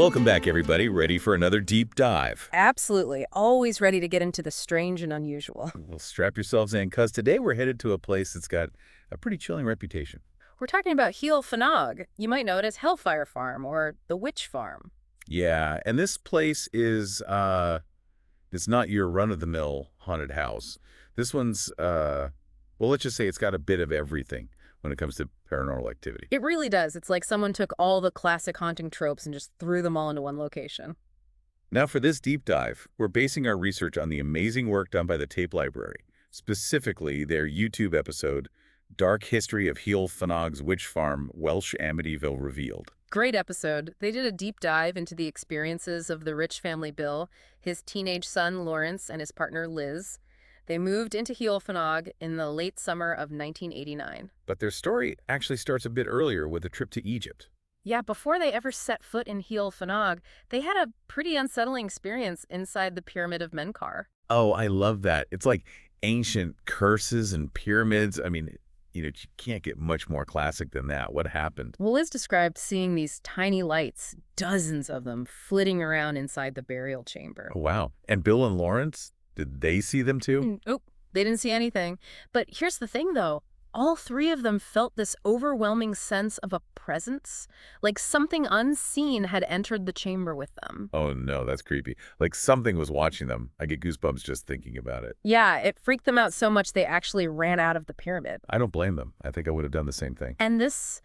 Welcome back, everybody. Ready for another deep dive? Absolutely. Always ready to get into the strange and unusual. Well, strap yourselves in, because today we're headed to a place that's got a pretty chilling reputation. We're talking about Heol Fanog. You might know it as Hellfire Farm or the Witch Farm. Yeah, and this place is, it's not your run-of-the-mill haunted house. This one's, well, let's just say it's got a bit of everything when it comes to paranormal activity. It really does. It's like someone took all the classic haunting tropes and just threw them all into one location. Now, for this deep dive, we're basing our research on the amazing work done by the Tape Library, specifically their YouTube episode, Dark History of Heol Fanog's Witch Farm, Welsh Amityville Revealed. Great episode. They did a deep dive into the experiences of the rich family Bill, his teenage son Lawrence, and his partner Liz. They moved into Heol Fanog in the late summer of 1989. But their story actually starts a bit earlier with a trip to Egypt. Yeah, before they ever set foot in Heol Fanog, they had a pretty unsettling experience inside the Pyramid of Menkar. Oh, I love that. It's like ancient curses and pyramids. I mean, you can't get much more classic than that. What happened? Well, Liz described seeing these tiny lights, dozens of them, flitting around inside the burial chamber. Oh, wow. And Bill and Lawrence, did they see them too? Oh, they didn't see anything. But here's the thing, though. All three of them felt this overwhelming sense of a presence, like something unseen had entered the chamber with them. Oh, no, that's creepy. Like something was watching them. I get goosebumps just thinking about it. Yeah, it freaked them out so much they actually ran out of the pyramid. I don't blame them. I think I would have done the same thing. And this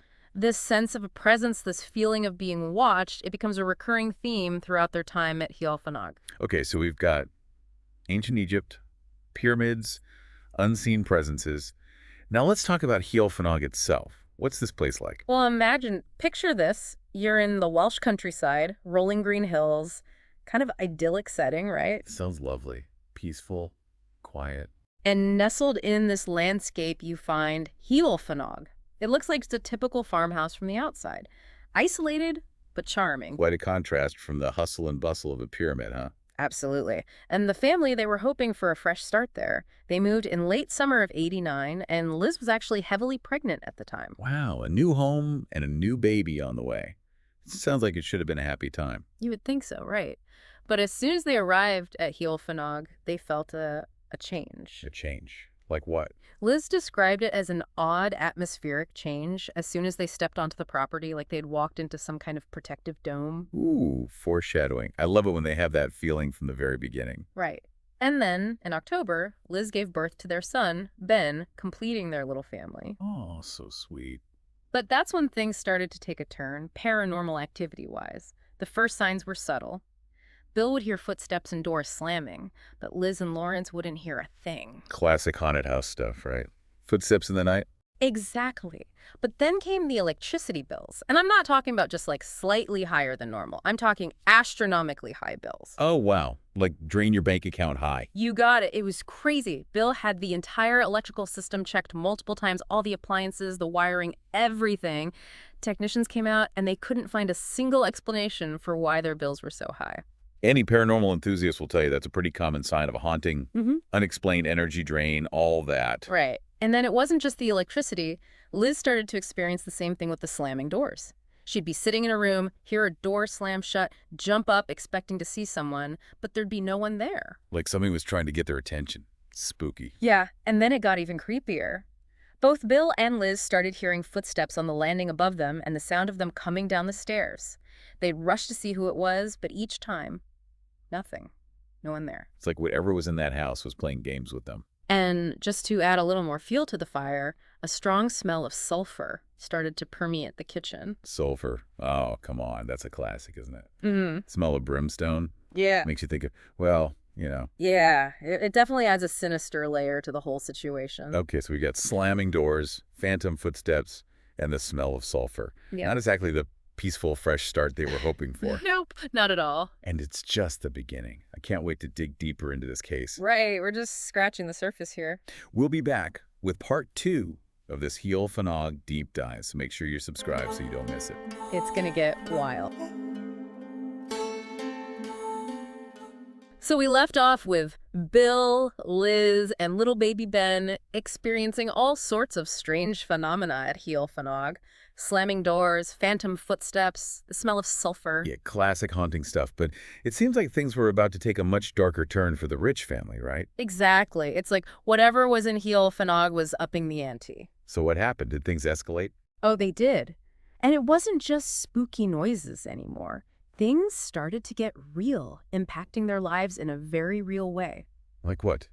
sense of a presence, this feeling of being watched, it becomes a recurring theme throughout their time at Heol Fanog. Okay, so we've got ancient Egypt, pyramids, unseen presences. Now let's talk about Heol Fanog itself. What's this place like? Well, picture this. You're in the Welsh countryside, rolling green hills, kind of idyllic setting, right? Sounds lovely. Peaceful, quiet. And nestled in this landscape, you find Heol Fanog. It looks like it's a typical farmhouse from the outside. Isolated, but charming. Quite a contrast from the hustle and bustle of a pyramid, huh? Absolutely. And the family, they were hoping for a fresh start there. They moved in late summer of '89, and Liz was actually heavily pregnant at the time. Wow, a new home and a new baby on the way. Sounds like it should have been a happy time. You would think so, right? But as soon as they arrived at Heol Fanog, they felt a change. A change? Like what? Liz described it as an odd atmospheric change as soon as they stepped onto the property, like they'd walked into some kind of protective dome. Ooh, foreshadowing. I love it when they have that feeling from the very beginning. Right. And then, in October, Liz gave birth to their son, Ben, completing their little family. Oh, so sweet. But that's when things started to take a turn, paranormal activity-wise. The first signs were subtle. Bill would hear footsteps and doors slamming, but Liz and Lawrence wouldn't hear a thing. Classic haunted house stuff, right? Footsteps in the night? Exactly. But then came the electricity bills. And I'm not talking about just like slightly higher than normal. I'm talking astronomically high bills. Oh, wow. Like drain your bank account high. You got it. It was crazy. Bill had the entire electrical system checked multiple times, all the appliances, the wiring, everything. Technicians came out and they couldn't find a single explanation for why their bills were so high. Any paranormal enthusiast will tell you that's a pretty common sign of a haunting, unexplained energy drain, all that. Right. And then it wasn't just the electricity. Liz started to experience the same thing with the slamming doors. She'd be sitting in a room, hear a door slam shut, jump up expecting to see someone, but there'd be no one there. Like something was trying to get their attention. Spooky. Yeah, and then it got even creepier. Both Bill and Liz started hearing footsteps on the landing above them and the sound of them coming down the stairs. They'd rush to see who it was, but each time, nothing. No one there. It's like whatever was in that house was playing games with them. And just to add a little more fuel to the fire, a strong smell of sulfur started to permeate the kitchen. Sulfur. Oh, come on. That's a classic, isn't it? Mm-hmm. Smell of brimstone. Yeah. Makes you think of, well, you know. Yeah, it definitely adds a sinister layer to the whole situation. Okay, so we got slamming doors, phantom footsteps, and the smell of sulfur. Yeah. Not exactly the peaceful, fresh start they were hoping for. Nope, not at all. And it's just the beginning. I can't wait to dig deeper into this case. Right, we're just scratching the surface here. We'll be back with part 2 of this Heol Fanog deep dive, so make sure you're subscribed so you don't miss it. It's gonna get wild. So we left off with Bill, Liz, and little baby Ben experiencing all sorts of strange phenomena at Heol Fanog. Slamming doors, phantom footsteps, the smell of sulfur. Yeah, classic haunting stuff, but it seems like things were about to take a much darker turn for the rich family, right? Exactly. It's like whatever was in Heol Fanog was upping the ante. So what happened? Did things escalate? Oh, they did. And it wasn't just spooky noises anymore. Things started to get real, impacting their lives in a very real way. Like what?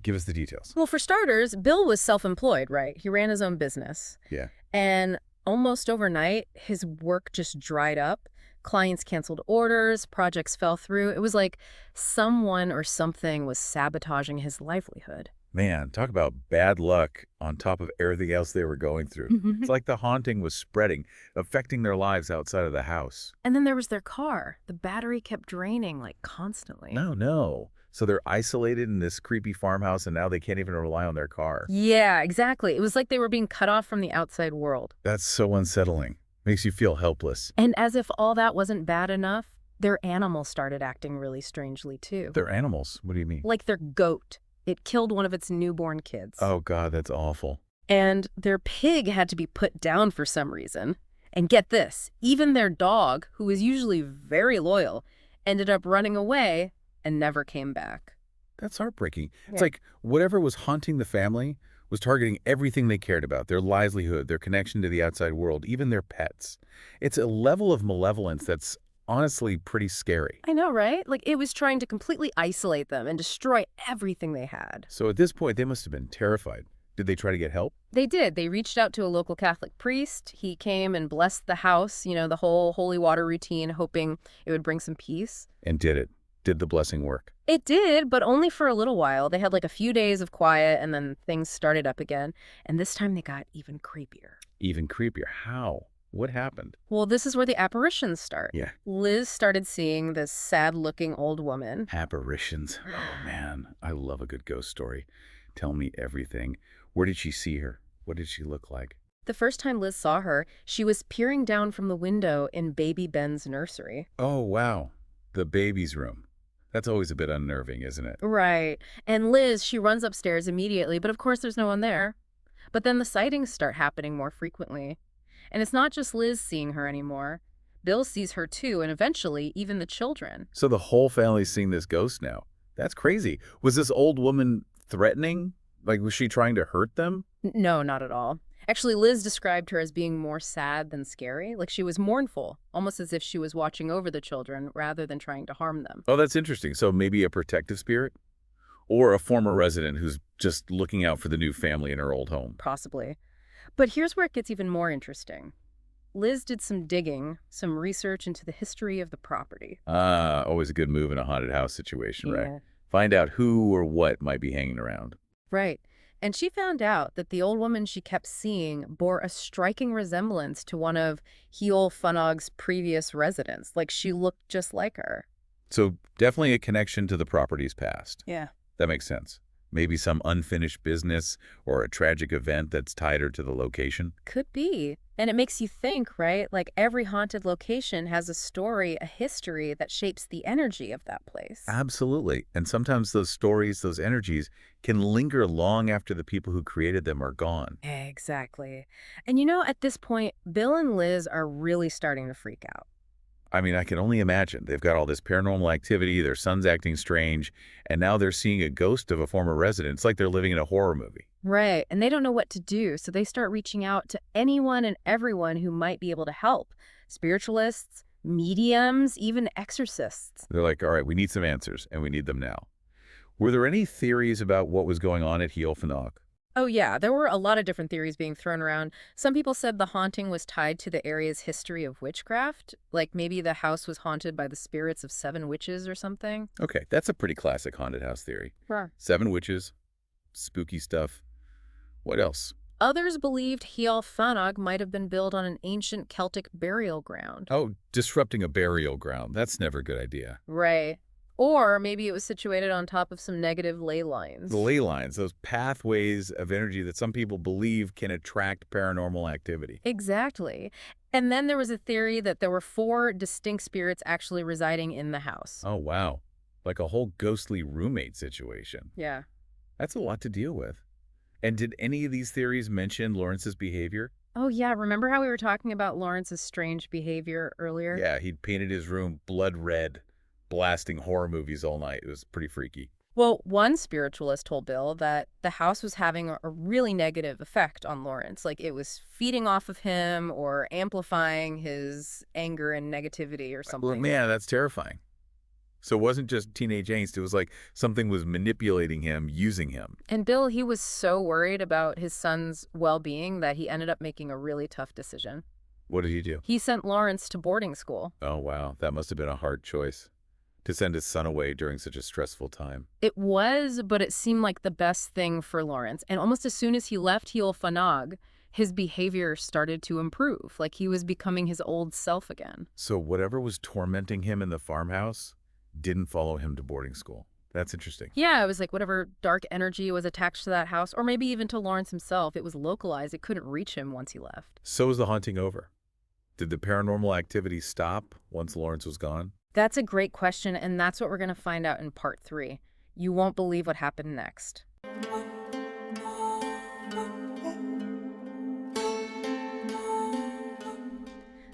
Give us the details. Well, for starters, Bill was self-employed, right? He ran his own business. Yeah. And almost overnight, his work just dried up. Clients canceled orders, projects fell through. It was like someone or something was sabotaging his livelihood. Man, talk about bad luck on top of everything else they were going through. It's like the haunting was spreading, affecting their lives outside of the house. And then there was their car. The battery kept draining, like, constantly. No. So they're isolated in this creepy farmhouse, and now they can't even rely on their car. Yeah, exactly. It was like they were being cut off from the outside world. That's so unsettling. Makes you feel helpless. And as if all that wasn't bad enough, their animals started acting really strangely, too. They're animals. What do you mean? Like their goat. It killed one of its newborn kids. Oh, God, that's awful. And their pig had to be put down for some reason. And get this, even their dog, who was usually very loyal, ended up running away and never came back. That's heartbreaking. It's Yeah. like whatever was haunting the family was targeting everything they cared about, their livelihood, their connection to the outside world, even their pets. It's a level of malevolence that's honestly pretty scary. I know, right? Like it was trying to completely isolate them and destroy everything they had. So at this point, they must have been terrified. Did they try to get help? They did. They reached out to a local Catholic priest. He came and blessed the house, the whole holy water routine, hoping it would bring some peace. And did it? Did the blessing work? It did, but only for a little while. They had like a few days of quiet and then things started up again. And this time they got even creepier. Even creepier. How? What happened? Well, this is where the apparitions start. Yeah. Liz started seeing this sad-looking old woman. Apparitions. Oh, man. I love a good ghost story. Tell me everything. Where did she see her? What did she look like? The first time Liz saw her, she was peering down from the window in baby Ben's nursery. Oh, wow. The baby's room. That's always a bit unnerving, isn't it? Right. And Liz, she runs upstairs immediately, but of course there's no one there. But then the sightings start happening more frequently. And it's not just Liz seeing her anymore. Bill sees her too, and eventually even the children. So the whole family's seeing this ghost now. That's crazy. Was this old woman threatening? Like, was she trying to hurt them? No, not at all. Actually, Liz described her as being more sad than scary. Like she was mournful, almost as if she was watching over the children rather than trying to harm them. Oh, that's interesting. So maybe a protective spirit? Or a former resident who's just looking out for the new family in her old home? Possibly. But here's where it gets even more interesting. Liz did some digging, some research into the history of the property. Ah, always a good move in a haunted house situation, right? Yeah. Find out who or what might be hanging around. Right. And she found out that the old woman she kept seeing bore a striking resemblance to one of Heol Fanog's previous residents. Like she looked just like her. So definitely a connection to the property's past. Yeah. That makes sense. Maybe some unfinished business or a tragic event that's tied her to the location. Could be. And it makes you think, right? Like every haunted location has a story, a history that shapes the energy of that place. Absolutely. And sometimes those stories, those energies, can linger long after the people who created them are gone. Exactly. And at this point, Bill and Liz are really starting to freak out. I mean, I can only imagine. They've got all this paranormal activity, their son's acting strange, and now they're seeing a ghost of a former resident. It's like they're living in a horror movie. Right. And they don't know what to do, so they start reaching out to anyone and everyone who might be able to help. Spiritualists, mediums, even exorcists. They're like, all right, we need some answers, and we need them now. Were there any theories about what was going on at Heol Fanog? Oh yeah, there were a lot of different theories being thrown around. Some people said the haunting was tied to the area's history of witchcraft, like maybe the house was haunted by the spirits of 7 witches or something. Okay, that's a pretty classic haunted house theory. Sure. 7 witches, spooky stuff. What else? Others believed Heol Fanog might have been built on an ancient Celtic burial ground. Oh, disrupting a burial ground. That's never a good idea. Right. Or maybe it was situated on top of some negative ley lines. The ley lines, those pathways of energy that some people believe can attract paranormal activity. Exactly. And then there was a theory that there were 4 distinct spirits actually residing in the house. Oh, wow. Like a whole ghostly roommate situation. Yeah. That's a lot to deal with. And did any of these theories mention Lawrence's behavior? Oh, yeah. Remember how we were talking about Lawrence's strange behavior earlier? Yeah, he'd painted his room blood red, blasting horror movies all night. It was pretty freaky. Well, one spiritualist told Bill that the house was having a really negative effect on Lawrence. Like it was feeding off of him or amplifying his anger and negativity or Well, something. man, that's terrifying. So it wasn't just teenage angst. It was like something was manipulating him, using him. And Bill, he was so worried about his son's well-being that he ended up making a really tough decision. What did he do? He sent Lawrence to boarding school. Oh, wow. That must have been a hard choice to send his son away during such a stressful time. It was, but it seemed like the best thing for Lawrence. And almost as soon as he left Heol Fanog, his behavior started to improve, like he was becoming his old self again. So whatever was tormenting him in the farmhouse didn't follow him to boarding school. That's interesting. Yeah, it was like whatever dark energy was attached to that house, or maybe even to Lawrence himself, it was localized. It couldn't reach him once he left. So was the haunting over? Did the paranormal activity stop once Lawrence was gone? That's a great question, and that's what we're going to find out in part 3. You won't believe what happened next.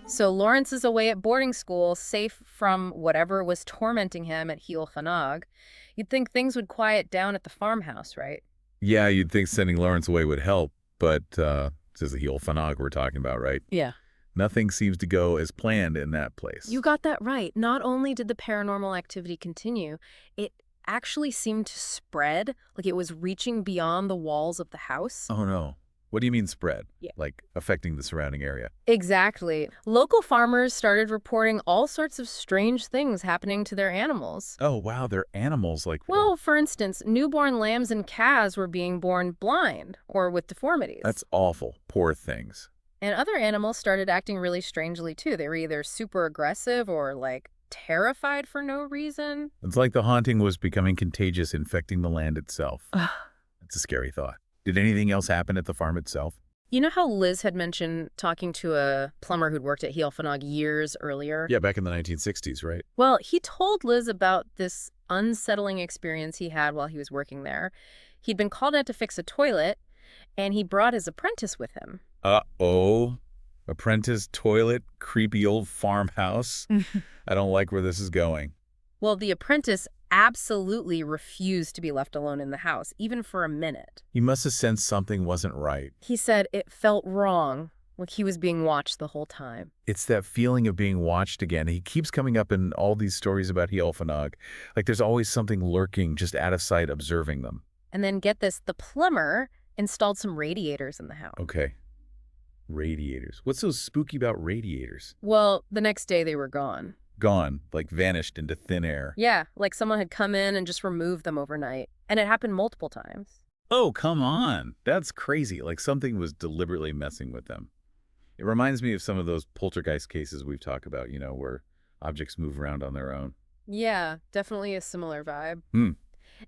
So Lawrence is away at boarding school, safe from whatever was tormenting him at Heol Fanog. You'd think things would quiet down at the farmhouse, right? Yeah, you'd think sending Lawrence away would help, but this is the Heol Fanog we're talking about, right? Yeah. Nothing seems to go as planned in that place. You got that right. Not only did the paranormal activity continue, it actually seemed to spread, like it was reaching beyond the walls of the house. Oh, no. What do you mean spread? Yeah. Like affecting the surrounding area? Exactly. Local farmers started reporting all sorts of strange things happening to their animals. Oh, wow, they're animals like... Well, for instance, newborn lambs and calves were being born blind or with deformities. That's awful. Poor things. And other animals started acting really strangely, too. They were either super aggressive or, like, terrified for no reason. It's like the haunting was becoming contagious, infecting the land itself. That's a scary thought. Did anything else happen at the farm itself? You know how Liz had mentioned talking to a plumber who'd worked at Heol Fanog years earlier? Yeah, back in the 1960s, right? Well, he told Liz about this unsettling experience he had while he was working there. He'd been called out to fix a toilet, and he brought his apprentice with him. Uh-oh. Apprentice, toilet, creepy old farmhouse. I don't like where this is going. Well, the apprentice absolutely refused to be left alone in the house, even for a minute. He must have sensed something wasn't right. He said it felt wrong, like he was being watched the whole time. It's that feeling of being watched again. He keeps coming up in all these stories about Heol Fanog. Like there's always something lurking just out of sight observing them. And then get this, the plumber installed some radiators in the house. Okay. Radiators. What's so spooky about radiators? Well, the next day they were gone. Gone, like vanished into thin air. Yeah, like someone had come in and just removed them overnight. And it happened multiple times. Oh, come on. That's crazy. Like something was deliberately messing with them. It reminds me of some of those poltergeist cases we've talked about, you know, where objects move around on their own. Yeah, definitely a similar vibe. Hmm.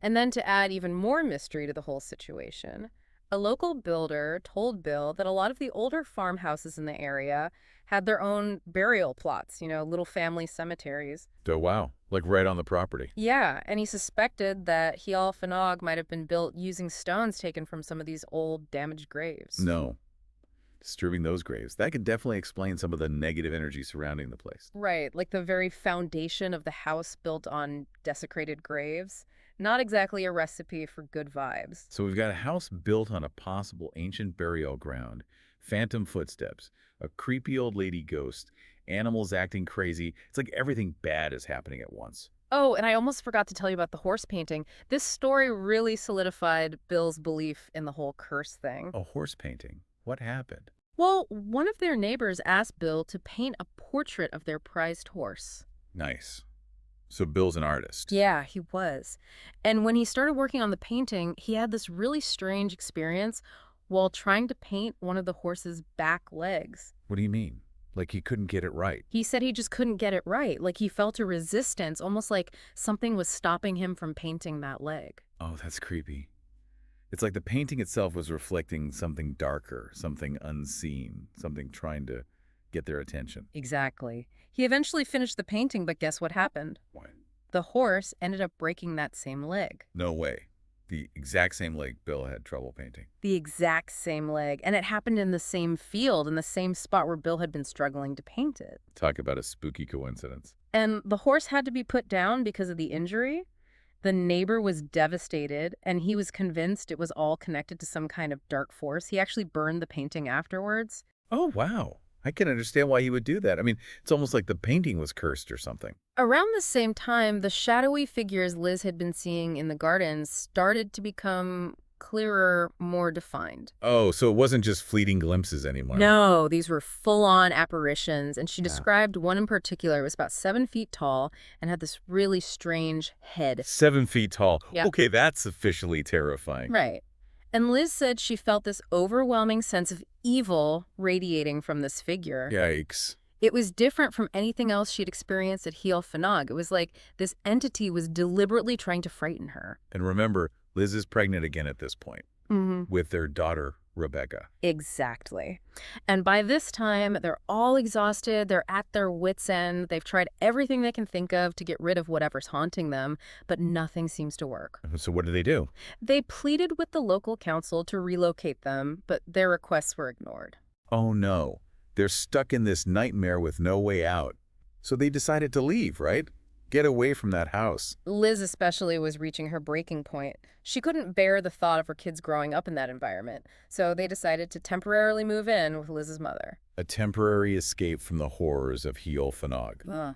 And then to add even more mystery to the whole situation, a local builder told Bill that a lot of the older farmhouses in the area had their own burial plots, you know, little family cemeteries. Oh, wow. Like right on the property. Yeah, and he suspected that Heol Fanog might have been built using stones taken from some of these old, damaged graves. No. Disturbing those graves. That could definitely explain some of the negative energy surrounding the place. Right, like the very foundation of the house built on desecrated graves. Not exactly a recipe for good vibes. So we've got a house built on a possible ancient burial ground, phantom footsteps, a creepy old lady ghost, animals acting crazy. It's like everything bad is happening at once. Oh, and I almost forgot to tell you about the horse painting. This story really solidified Bill's belief in the whole curse thing. A horse painting. What happened? Well, one of their neighbors asked Bill to paint a portrait of their prized horse. Nice. So Bill's an artist. Yeah, he was. And when he started working on the painting, he had this really strange experience while trying to paint one of the horse's back legs. What do you mean? Like he couldn't get it right? He said he just couldn't get it right. Like he felt a resistance, almost like something was stopping him from painting that leg. Oh, that's creepy. It's like the painting itself was reflecting something darker, something unseen, something trying to get their attention. Exactly. He eventually finished the painting, but guess what happened? What? The horse ended up breaking that same leg. No way. The exact same leg Bill had trouble painting. The exact same leg, and it happened in the same field, in the same spot where Bill had been struggling to paint it. Talk about a spooky coincidence. And the horse had to be put down because of the injury. The neighbor was devastated, and he was convinced it was all connected to some kind of dark force. He actually burned the painting afterwards. Oh, wow. I can understand why he would do that. I mean, it's almost like the painting was cursed or something. Around the same time, the shadowy figures Liz had been seeing in the gardens started to become clearer, more defined. Oh, so it wasn't just fleeting glimpses anymore. No, these were full-on apparitions, and she Yeah. described one in particular. It was about 7 feet tall and had this really strange head. 7 feet tall. Yeah. Okay, that's officially terrifying. Right. And Liz said she felt this overwhelming sense of evil radiating from this figure. Yikes. It was different from anything else she'd experienced at Heol Fanog. It was like this entity was deliberately trying to frighten her. And remember, Liz is pregnant again at this point with their daughter, Rebecca. Exactly. And by this time, they're all exhausted. They're at their wits' end. They've tried everything they can think of to get rid of whatever's haunting them, but nothing seems to work. So what do? They pleaded with the local council to relocate them, but their requests were ignored. Oh, no. They're stuck in this nightmare with no way out. So they decided to leave, right? Get away from that house. Liz especially was reaching her breaking point. She couldn't bear the thought of her kids growing up in that environment, so they decided to temporarily move in with Liz's mother. A temporary escape from the horrors of Heol Fanog.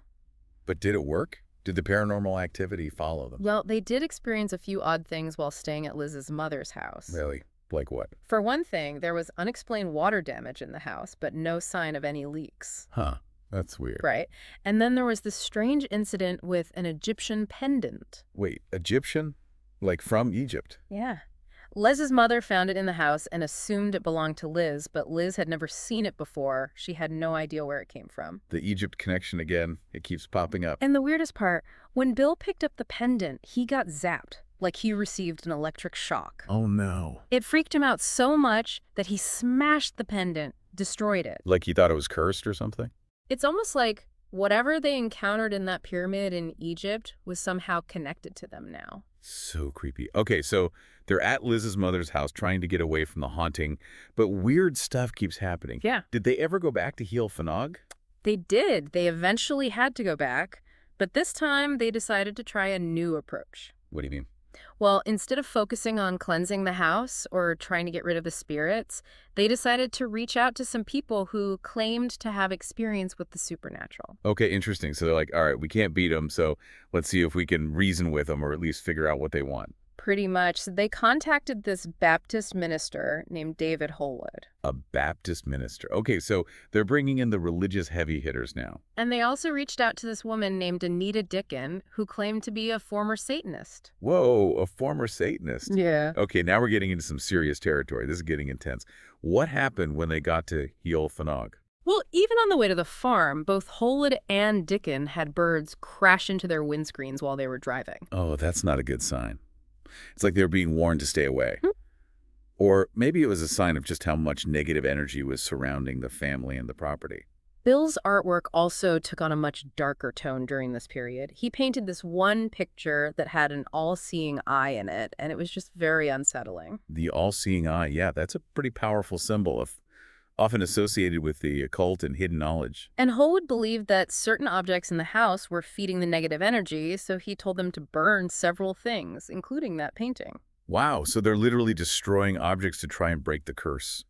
But did it work? Did the paranormal activity follow them? Well, they did experience a few odd things while staying at Liz's mother's house. Really? Like what? For one thing, there was unexplained water damage in the house, but no sign of any leaks. Huh. That's weird. Right. And then there was this strange incident with an Egyptian pendant. Wait, Egyptian? Like from Egypt? Yeah. Liz's mother found it in the house and assumed it belonged to Liz, but Liz had never seen it before. She had no idea where it came from. The Egypt connection again. It keeps popping up. And the weirdest part, when Bill picked up the pendant, he got zapped, like he received an electric shock. Oh, no. It freaked him out so much that he smashed the pendant, destroyed it. Like he thought it was cursed or something? It's almost like whatever they encountered in that pyramid in Egypt was somehow connected to them now. So creepy. Okay, so they're at Liz's mother's house trying to get away from the haunting, but weird stuff keeps happening. Yeah. Did they ever go back to Heol Fanog? They did. They eventually had to go back, but this time they decided to try a new approach. What do you mean? Well, instead of focusing on cleansing the house or trying to get rid of the spirits, they decided to reach out to some people who claimed to have experience with the supernatural. Okay, interesting. So they're like, all right, we can't beat them, so let's see if we can reason with them or at least figure out what they want. Pretty much. So they contacted this Baptist minister named David Holwood. A Baptist minister. Okay, so they're bringing in the religious heavy hitters now. And they also reached out to this woman named Anita Dickin, who claimed to be a former Satanist. Whoa, a former Satanist. Yeah. Okay, now we're getting into some serious territory. This is getting intense. What happened when they got to Heol Fanog? Well, even on the way to the farm, both Holwood and Dickin had birds crash into their windscreens while they were driving. Oh, that's not a good sign. It's like they were being warned to stay away. Hmm. Or maybe it was a sign of just how much negative energy was surrounding the family and the property. Bill's artwork also took on a much darker tone during this period. He painted this one picture that had an all-seeing eye in it, and it was just very unsettling. The all-seeing eye, yeah, that's a pretty powerful symbol, often associated with the occult and hidden knowledge. And Holwood believed that certain objects in the house were feeding the negative energy, so he told them to burn several things, including that painting. Wow, so they're literally destroying objects to try and break the curse.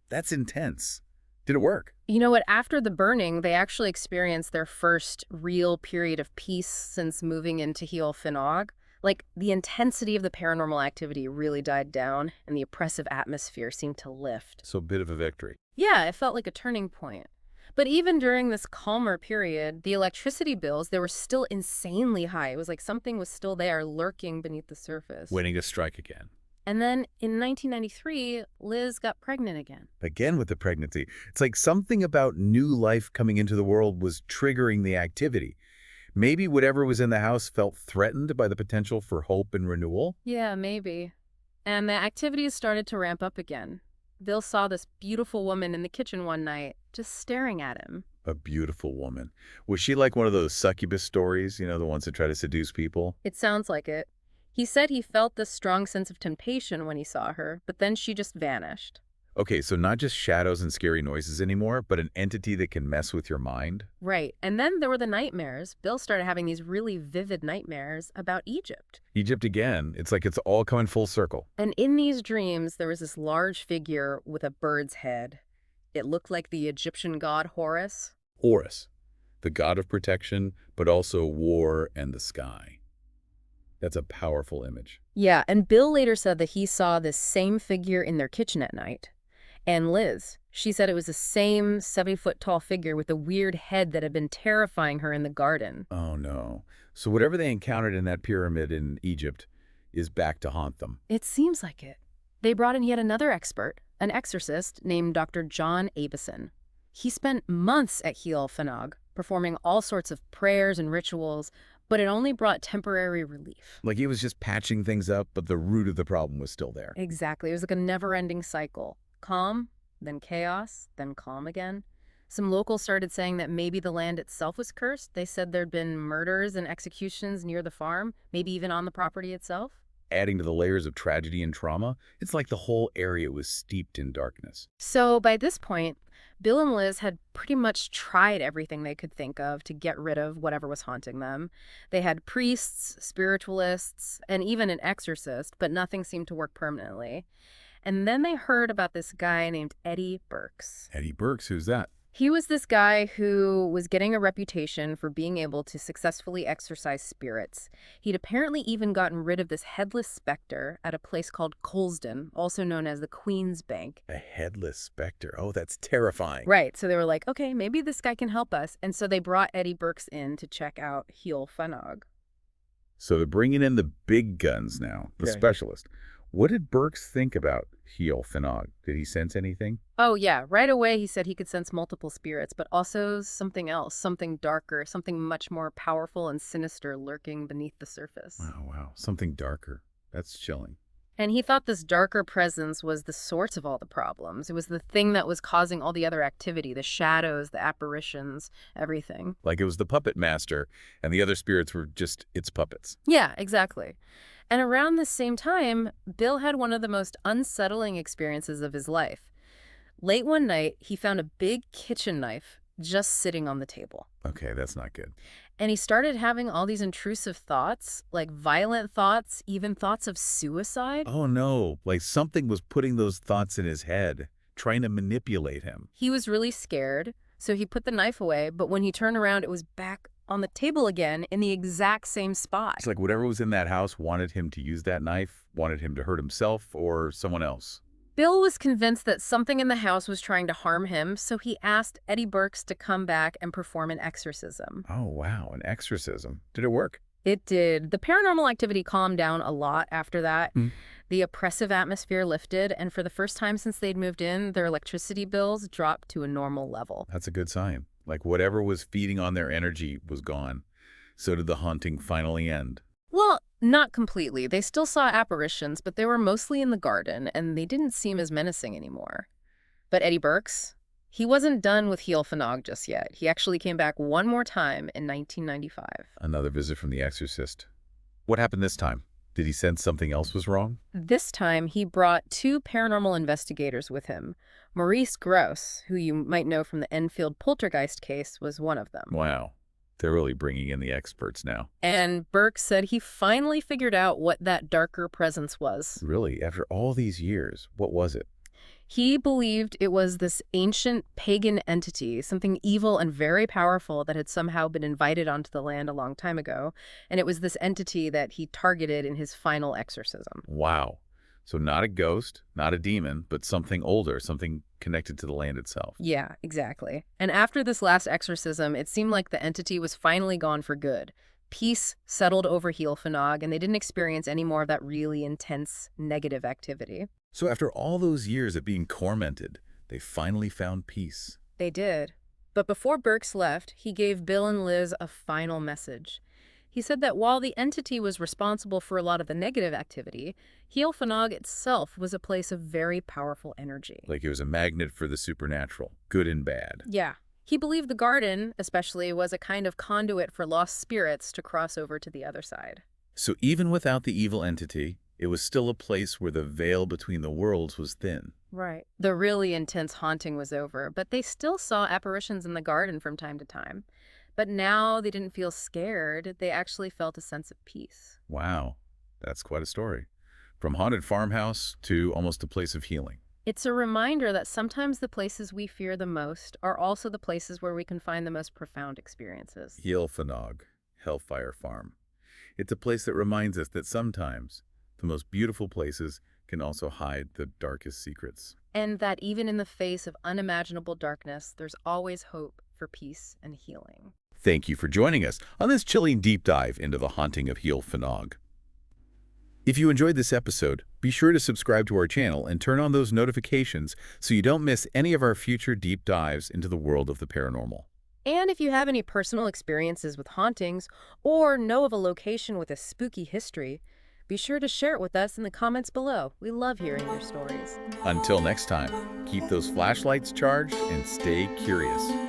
That's intense. Did it work? You know what? After the burning, they actually experienced their first real period of peace since moving into Heol Fanog. Like, the intensity of the paranormal activity really died down, and the oppressive atmosphere seemed to lift. So a bit of a victory. Yeah, it felt like a turning point. But even during this calmer period, the electricity bills, they were still insanely high. It was like something was still there, lurking beneath the surface. Waiting to strike again. And then in 1993, Liz got pregnant again. Again with the pregnancy. It's like something about new life coming into the world was triggering the activity. Maybe whatever was in the house felt threatened by the potential for hope and renewal? Yeah, maybe. And the activities started to ramp up again. Bill saw this beautiful woman in the kitchen one night, just staring at him. A beautiful woman. Was she like one of those succubus stories, you know, the ones that try to seduce people? It sounds like it. He said he felt this strong sense of temptation when he saw her, but then she just vanished. Okay, so not just shadows and scary noises anymore, but an entity that can mess with your mind? Right. And then there were the nightmares. Bill started having these really vivid nightmares about Egypt. Egypt again. It's like it's all coming full circle. And in these dreams, there was this large figure with a bird's head. It looked like the Egyptian god Horus. Horus, the god of protection, but also war and the sky. That's a powerful image. Yeah, and Bill later said that he saw this same figure in their kitchen at night. And Liz, she said it was the same 70-foot-tall figure with a weird head that had been terrifying her in the garden. Oh, no. So whatever they encountered in that pyramid in Egypt is back to haunt them. It seems like it. They brought in yet another expert, an exorcist named Dr. John Abison. He spent months at Heol Fanog, performing all sorts of prayers and rituals, but it only brought temporary relief. Like he was just patching things up, but the root of the problem was still there. Exactly. It was like a never-ending cycle. Calm, then chaos, then calm again. Some locals started saying that maybe the land itself was cursed. They said there'd been murders and executions near the farm, maybe even on the property itself. Adding to the layers of tragedy and trauma, it's like the whole area was steeped in darkness. So by this point, Bill and Liz had pretty much tried everything they could think of to get rid of whatever was haunting them. They had priests, spiritualists, and even an exorcist, but nothing seemed to work permanently. And then they heard about this guy named Eddie Burks. Eddie Burks, who's that? He was this guy who was getting a reputation for being able to successfully exorcise spirits. He'd apparently even gotten rid of this headless specter at a place called Colston, also known as the Queen's Bank. A headless specter. Oh, that's terrifying. Right, so they were like, okay, maybe this guy can help us. And so they brought Eddie Burks in to check out Heol Fanog. So they're bringing in the big guns now, the specialist. What did Burks think about Heol Fanog? Did he sense anything? Oh, yeah. Right away, he said he could sense multiple spirits, but also something else, something darker, something much more powerful and sinister lurking beneath the surface. Oh, wow. Something darker. That's chilling. And he thought this darker presence was the source of all the problems. It was the thing that was causing all the other activity, the shadows, the apparitions, everything. Like it was the puppet master, and the other spirits were just its puppets. Yeah, exactly. And around the same time, Bill had one of the most unsettling experiences of his life. Late one night, he found a big kitchen knife just sitting on the table. Okay, that's not good. And he started having all these intrusive thoughts, like violent thoughts, even thoughts of suicide. Oh, no. Like something was putting those thoughts in his head, trying to manipulate him. He was really scared, so he put the knife away, but when he turned around, it was back on the table again in the exact same spot. It's like whatever was in that house wanted him to use that knife, wanted him to hurt himself or someone else. Bill was convinced that something in the house was trying to harm him, so he asked Eddie Burks to come back and perform an exorcism. Oh, wow. An exorcism. Did it work? It did. The paranormal activity calmed down a lot after that. The oppressive atmosphere lifted, and for the first time since they'd moved in, their electricity bills dropped to a normal level. That's a good sign. Like whatever was feeding on their energy was gone. So did the haunting finally end. Well, not completely. They still saw apparitions, but they were mostly in the garden, and they didn't seem as menacing anymore. But Eddie Burks, he wasn't done with Heol Fanog just yet. He actually came back one more time in 1995. Another visit from the exorcist. What happened this time? Did he sense something else was wrong? This time, he brought two paranormal investigators with him. Maurice Gross, who you might know from the Enfield poltergeist case, was one of them. Wow. They're really bringing in the experts now. And Burke said he finally figured out what that darker presence was. Really? After all these years, what was it? He believed it was this ancient pagan entity, something evil and very powerful that had somehow been invited onto the land a long time ago. And it was this entity that he targeted in his final exorcism. Wow. So not a ghost, not a demon, but something older, something connected to the land itself. Yeah, exactly. And after this last exorcism, it seemed like the entity was finally gone for good. Peace settled over Heol Fanog, and they didn't experience any more of that really intense negative activity. So after all those years of being tormented, they finally found peace. They did. But before Burks left, he gave Bill and Liz a final message. He said that while the entity was responsible for a lot of the negative activity, Heol Fanog itself was a place of very powerful energy. Like it was a magnet for the supernatural, good and bad. Yeah. He believed the garden, especially, was a kind of conduit for lost spirits to cross over to the other side. So even without the evil entity, it was still a place where the veil between the worlds was thin. Right. The really intense haunting was over, but they still saw apparitions in the garden from time to time. But now they didn't feel scared, they actually felt a sense of peace. Wow, that's quite a story. From haunted farmhouse to almost a place of healing. It's a reminder that sometimes the places we fear the most are also the places where we can find the most profound experiences. Heol Fanog, Hellfire Farm. It's a place that reminds us that sometimes the most beautiful places can also hide the darkest secrets. And that even in the face of unimaginable darkness, there's always hope for peace and healing. Thank you for joining us on this chilling deep dive into the haunting of Heol Fanog. If you enjoyed this episode, be sure to subscribe to our channel and turn on those notifications so you don't miss any of our future deep dives into the world of the paranormal. And if you have any personal experiences with hauntings or know of a location with a spooky history, be sure to share it with us in the comments below. We love hearing your stories. Until next time, keep those flashlights charged and stay curious.